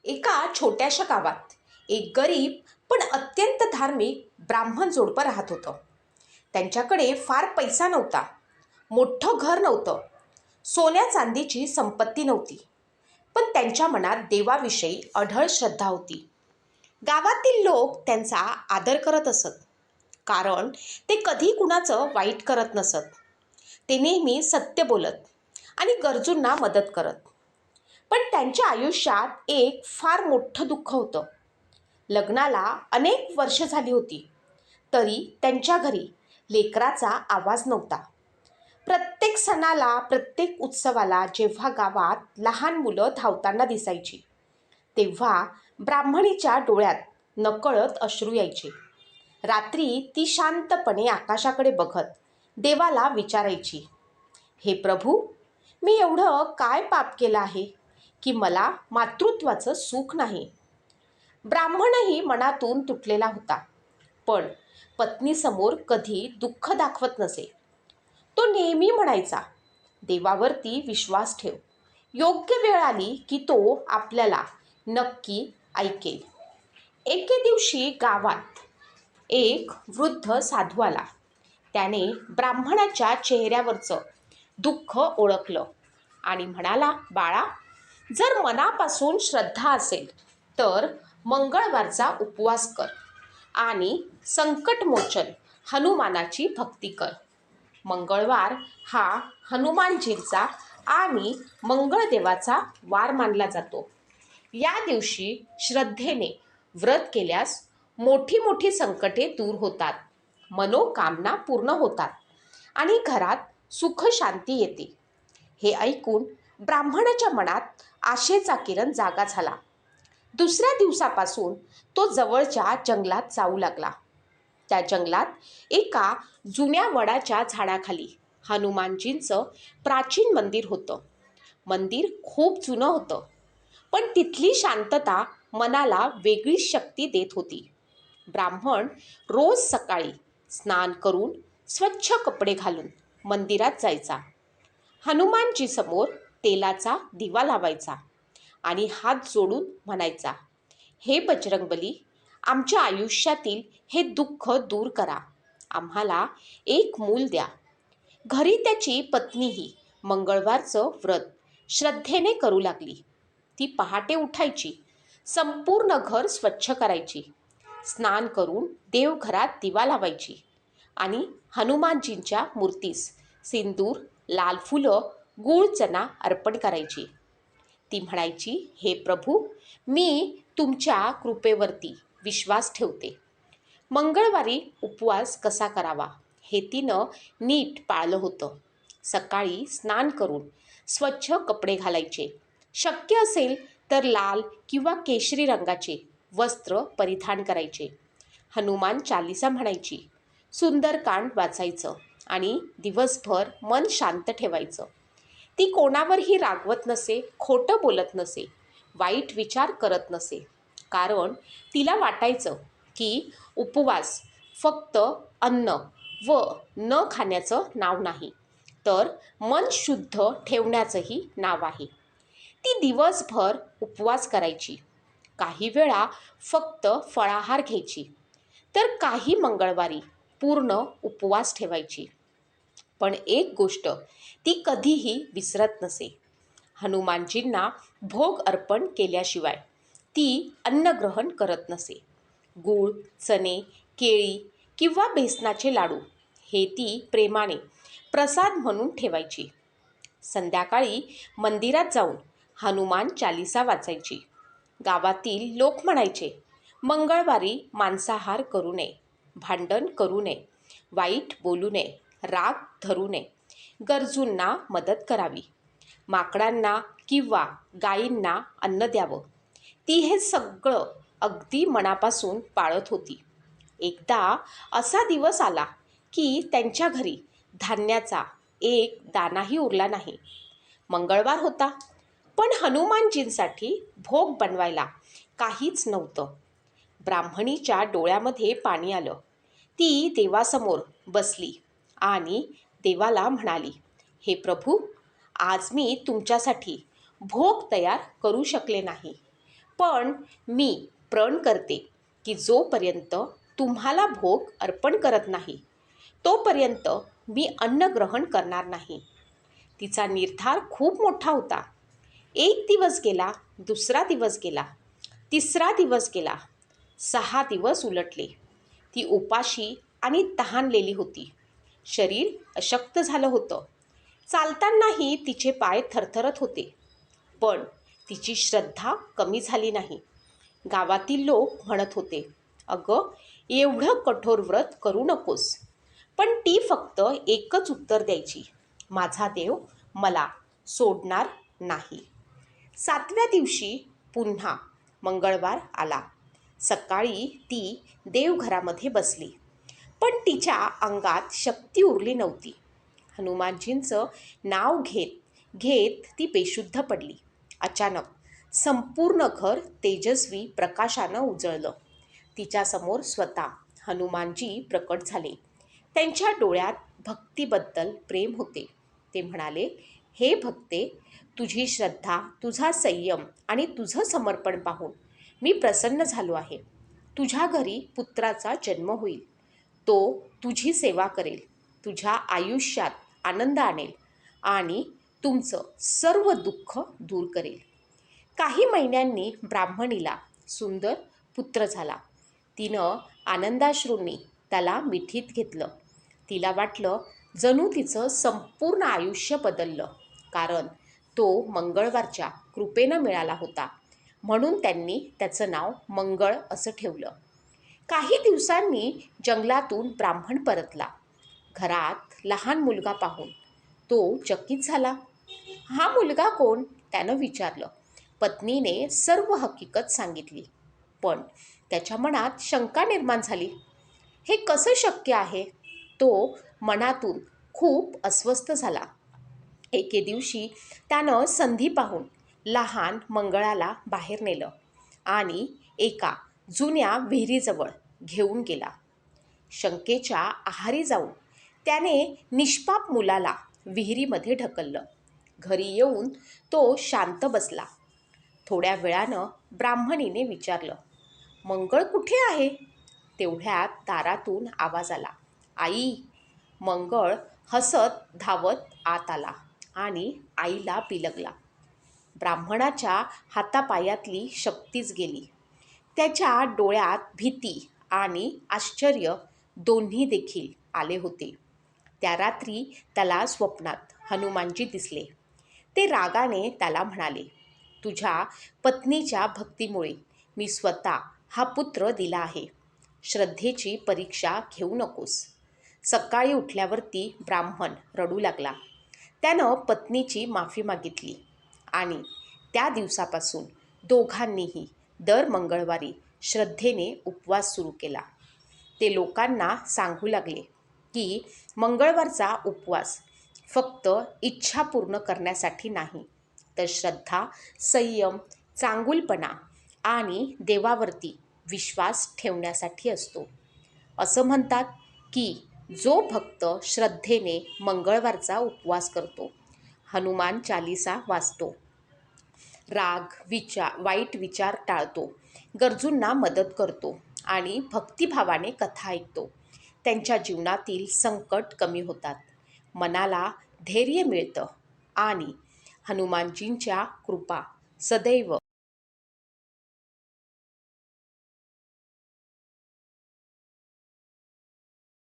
एका छोट्याशा गावात एक गरीब पण अत्यंत धार्मिक ब्राह्मण जोडपं राहत होतं. त्यांच्याकडे फार पैसा नव्हता, मोठं घर नव्हतं, सोन्या चांदीची संपत्ती नव्हती. पण त्यांच्या मनात देवाविषयी अढळ श्रद्धा होती. गावातील लोक त्यांचा आदर करत असत, कारण ते कधी कुणाचं वाईट करत नसत. ते नेहमी सत्य बोलत आणि गरजूंना मदत करत. पण त्यांच्या आयुष्यात एक फार मोठं दुःख होतं. लग्नाला अनेक वर्ष झाली होती, तरी त्यांच्या घरी लेकराचा आवाज नव्हता. प्रत्येक सणाला, प्रत्येक उत्सवाला जेव्हा गावात लहान मुलं धावताना दिसायची, तेव्हा ब्राह्मणीच्या डोळ्यात नकळत अश्रू यायचे. रात्री ती शांतपणे आकाशाकडे बघत देवाला विचारायची, हे प्रभू, मी एवढं काय पाप केलं आहे की मला मातृत्वाचं सुख नाही. ब्राह्मणही मनातून तुटलेला होता, पण पत्नीसमोर कधी दुःख दाखवत नसे. तो नेहमी म्हणायचा, देवावरती विश्वास ठेव, योग्य वेळ आली की तो आपल्याला नक्की ऐकेल. एके दिवशी गावात एक वृद्ध साधू आला. त्याने ब्राह्मणाच्या चेहऱ्यावरचं दुःख ओळखलं आणि म्हणाला, बाळा, जर मनापासून श्रद्धा असेल तर मंगळवारचा उपवास कर आणि संकटमोचन हनुमानाची भक्ती कर. मंगळवार हा हनुमानजींचा आणि मंगळदेवाचा वार मानला जातो. या दिवशी श्रद्धेने व्रत केल्यास मोठी मोठी संकटे दूर होतात, मनोकामना पूर्ण होतात आणि घरात सुख शांती येते. हे ऐकून ब्राह्मणाच्या मनात आशेचा किरण जागा झाला. दुसऱ्या दिवसापासून तो जवळच्या जंगलात जाऊ लागला. त्या जंगलात एका जुन्या वडाच्या झाडाखाली हनुमानजींचं प्राचीन मंदिर होतं. मंदिर खूप जुनं होतं, पण तिथली शांतता मनाला वेगळी शक्ती देत होती. ब्राह्मण रोज सकाळी स्नान करून स्वच्छ कपडे घालून मंदिरात जायचा. हनुमानजी समोर तेलाचा दिवा लावायचा आणि हात जोडून म्हणायचा, हे बजरंगबली, आमच्या आयुष्यातील हे दुःख दूर करा, आम्हाला एक मूल द्या. घरी त्याची पत्नीही मंगळवारचं व्रत श्रद्धेने करू लागली. ती पहाटे उठायची, संपूर्ण घर स्वच्छ करायची, स्नान करून देवघरात दिवा लावायची आणि हनुमानजींच्या मूर्तीस सिंदूर, लाल फुलं, गूळ चणा अर्पण करायची. ती म्हणायची, हे प्रभू, मी तुमच्या कृपेवरती विश्वास ठेवते. मंगळवारी उपवास कसा करावा हे तिनं नीट पाळलं होतं. सकाळी स्नान करून स्वच्छ कपडे घालायचे, शक्य असेल तर लाल किंवा केशरी रंगाचे वस्त्र परिधान करायचे. हनुमान चालीसा म्हणायची, सुंदरकांड वाचायचं आणि दिवसभर मन शांत ठेवायचं. ती कोणावरही रागवत नसे, खोटं बोलत नसे, वाईट विचार करत नसे, कारण तिला वाटायचं की उपवास फक्त अन्न व न खाण्याचं नाव नाही, तर मन शुद्ध ठेवण्याचंही नाव आहे. ती दिवसभर उपवास करायची, काही वेळा फक्त फळाहार घ्यायची, तर काही मंगळवारी पूर्ण उपवास ठेवायची. पण एक गोष्ट ती कधीही विसरत नसे, हनुमानजींना भोग अर्पण केल्याशिवाय ती अन्नग्रहण करत नसे. गूळ, चणे, केळी किंवा बेसनाचे लाडू हे ती प्रेमाने प्रसाद म्हणून ठेवायची. संध्याकाळी मंदिरात जाऊन हनुमान चालीसा वाचायची. गावातील लोक म्हणायचे, मंगळवारी मांसाहार करू नये, भांडण करू नये, वाईट बोलू नये, राग धरू नये, गरजूंना मदत करावी, माकडांना किंवा गायींना अन्न द्यावं. ती हे सगळं अगदी मनापासून पाळत होती. एकदा असा दिवस आला की त्यांच्या घरी धान्याचा एक दाणाही उरला नाही. मंगळवार होता, पण हनुमानजींसाठी भोग बनवायला काहीच नव्हतं. ब्राह्मणीच्या डोळ्यामध्ये पाणी आलं. ती देवासमोर बसली आणि देवाला म्हणाली, हे प्रभू, आज मी तुमच्यासाठी भोग तयार करू शकले नाही, पण मी प्रण करते की जोपर्यंत तुम्हाला भोग अर्पण करत नाही तोपर्यंत मी अन्न ग्रहण करणार नाही. तिचा निर्धार खूप मोठा होता. एक दिवस गेला, दुसरा दिवस गेला, तिसरा दिवस गेला, 6 दिवस उलटले. ती उपाशी आणि तहानलेली होती. शरीर अशक्त झालं होतं. चालतानाही तिचे पाय थरथरत होते. पण तिची श्रद्धा कमी झाली नाही. गावातील लोक म्हणत होते, "अगं, एवढं कठोर व्रत करू नकोस." पण ती फक्त एकच उत्तर द्यायची, "माझा देव मला सोडणार नाही." 7व्या दिवशी पुन्हा मंगळवार आला. सकाळी ती देवघरामध्ये बसली. पण तिच्या अंगात शक्ती उरली नव्हती. हनुमानजींचं नाव घेत घेत ती बेशुद्ध पडली. अचानक संपूर्ण घर तेजस्वी प्रकाशानं उजळलं. तिच्यासमोर स्वतः हनुमानजी प्रकट झाले. त्यांच्या डोळ्यात भक्तीबद्दल प्रेम होते. ते म्हणाले, "हे भक्ते, तुझी श्रद्धा, तुझा संयम आणि तुझं समर्पण पाहून मी प्रसन्न झालो आहे. तुझ्या घरी पुत्राचा जन्म होईल. तो तुझी सेवा करेल, तुझ्या आयुष्यात आनंद आणेल आणि तुमचं सर्व दुःख दूर करेल." काही महिन्यांनी ब्राह्मणीला सुंदर पुत्र झाला. तिनं आनंदाश्रूंनी त्याला मिठीत घेतलं. तिला वाटलं जणू तिचं संपूर्ण आयुष्य बदललं. कारण तो मंगळवारच्या कृपेनं मिळाला होता. म्हणून त्यांनी त्याचं नाव मंगळ असं ठेवलं. काही दिवसांनी जंगलातून ब्राह्मण परतला. घरात लहान मुलगा पाहून तो चकित झाला. "हा मुलगा कोण?" त्यानं विचारलं. पत्नीने सर्व हकीकत सांगितली. पण त्याच्या मनात शंका निर्माण झाली. हे कसं शक्य आहे? तो मनातून खूप अस्वस्थ झाला. एके दिवशी त्यानं संधी पाहून लहान मंगळाला बाहेर नेलं आणि एका जुन्या विहिरीजवळ घेऊन गेला. शंकेच्या आहारी जाऊन त्याने निष्पाप मुलाला विहिरीमध्ये ढकललं. घरी येऊन तो शांत बसला. थोड्या वेळानं ब्राह्मणीने विचारलं, "मंगळ कुठे आहे?" तेवढ्यात दारातून आवाज आला, "आई!" मंगळ हसत धावत आत आला आणि आईला बिलगला. ब्राह्मणाच्या हातापायातली शक्तीच गेली. त्याच्या डोळ्यात भीती आणि आश्चर्य दोन्ही देखील आले होते. त्या रात्री त्याला स्वप्नात हनुमानजी दिसले. ते रागाने त्याला म्हणाले, "तुझ्या पत्नीच्या भक्तीमुळे मी स्वतः हा पुत्र दिला आहे. श्रद्धेची परीक्षा घेऊ नकोस." सकाळी उठल्यावरती ब्राह्मण रडू लागला. त्यानं पत्नीची माफी मागितली आणि त्या दिवसापासून दोघांनीही दर मंगळवारी श्रद्धेने उपवास सुरू केला. ते लोकांना सांगू लागले की मंगळवारचा उपवास फक्त इच्छा पूर्ण करण्यासाठी नाही, तर श्रद्धा, संयम, चांगुलपणा आणि देवावरती विश्वास ठेवण्यासाठी असतो. असं म्हणतात की जो भक्त श्रद्धेने मंगळवारचा उपवास करतो, हनुमान चालीसा वाचतो, वाईट विचार टाळतो, गरजूंना मदत करतो आणि भक्तिभावाने कथा ऐकतो, त्यांच्या जीवनातील संकट कमी होतात, मनाला धैर्य मिळतं आणि हनुमानजींच्या कृपा सदैव